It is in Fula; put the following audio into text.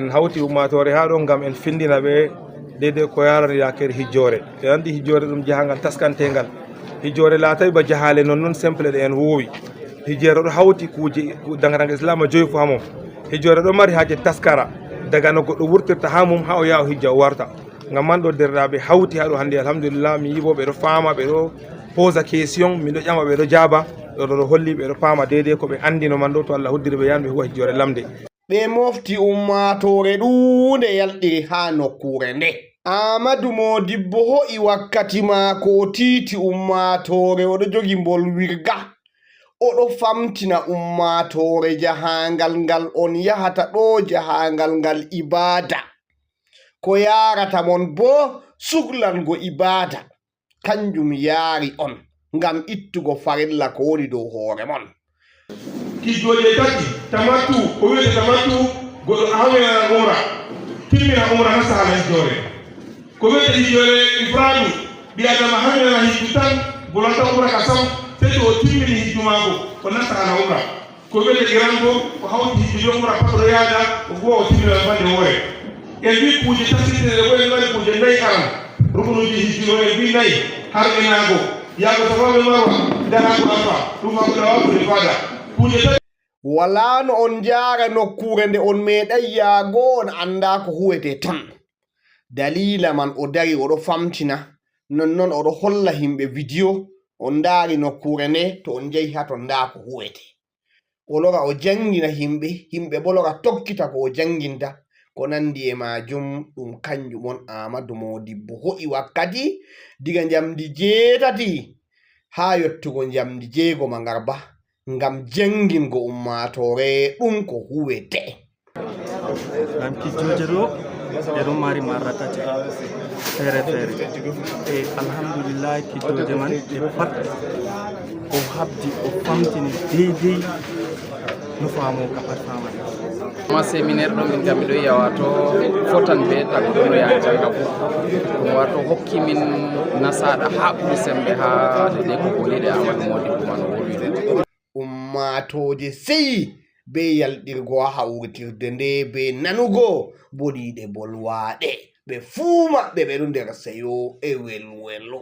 en hawti ummatore ha ɗo ngam en findina ɓe dede ko yarani yakere hijjore e andi hijjore ɗum jahangal taskantegal hijjore laatay ba jahale non simple ɗe en wowi hijjere ɗo hawti kuje dangaragal islam joyi fo hamom hijjore ɗo mari haaje taskara daga no goɗɗo wurtirta ha mum ha o yaha o hijja o warta ngam man ɗo derɗaɓe hawti haɗo hannde alhamdulillah mi yibo ɓeɗo faama ɓeɗo posa question miɗo ƴama ɓeɗo jaaba ɗo holli ɓeɗo faama dedei ko ɓe andino man ɗo to Allah huddiri ɓe yan ɓe huwa hijjore lamde ɓe mofti ummatore ɗuunde yalɗiri ha nokkure nde Ahmadou Modibbo ho'i wakkati maako o tiiti ummatore oɗo jogi bolwirga oɗo famtina ummatore jahangal ngal on yahata ɗo jahangal ngal ibada ko yarata mon bo suklango ibada kanjum yaari on ngam ittugo farilla ko woni dow hoore mon hijjoje tati tamatu ko wiyete tamatu goɗɗo hawrina umra timmina umra ha sahala hijjore ko wiyete hijjore ifradu ɓi adama hawrina hijju tan bolonta umra ka sam sey to o timmini hijju maako o nasta hala umra ko wiyete irango ko hawti hijju be umra pat ɗo yaada o gowa o timmina bande hoore en mbi kuuje tasitede ko en mari kuuje nayi aran rukunuji hijju ɗo en mbi nayi harɓinago yaago safaɓe marwa darago afa ɗum mako ɗawafude fada kuuje wala no on jaara nokkure nde on meeɗay yaago on anda ko huwete ton dalila man o dari oɗo famtina nonnon oɗo holla himɓe video on daari nokkure nde to on jehi ha ton nda ko huwete o lora o jangina himɓe bo lora tokkita ko o janginta ko nandi e majum ɗum kanjum on Ahmadou Modibbo ho'i wakkati diga jamdi 7 ha yottugo jamdi 6 mangarba ngam jangingo ummatore ɗum ko huwete ngam hijjoje ɗo ɗeɗo mari marratati feere feere e alhamdulillah hijjoje man ɗe pat o habdi o famtini deydey no faamo ka pat famani ma séminaire ɗo min kam miɗo yiya wato fotan be tawi ɗo no yaha janga fof ɗum wato hokki min nasaɗa ha ɓuri sembe ha dede ko boliɗe Ahmadou Modibbo man o wolwide ummatoje seyi be yalɗirgo ha hawtirde nde be nanugo boliɗe bolwaɗe ɓe fuu maɓɓe ɓe ɗo nder seyo e welwelo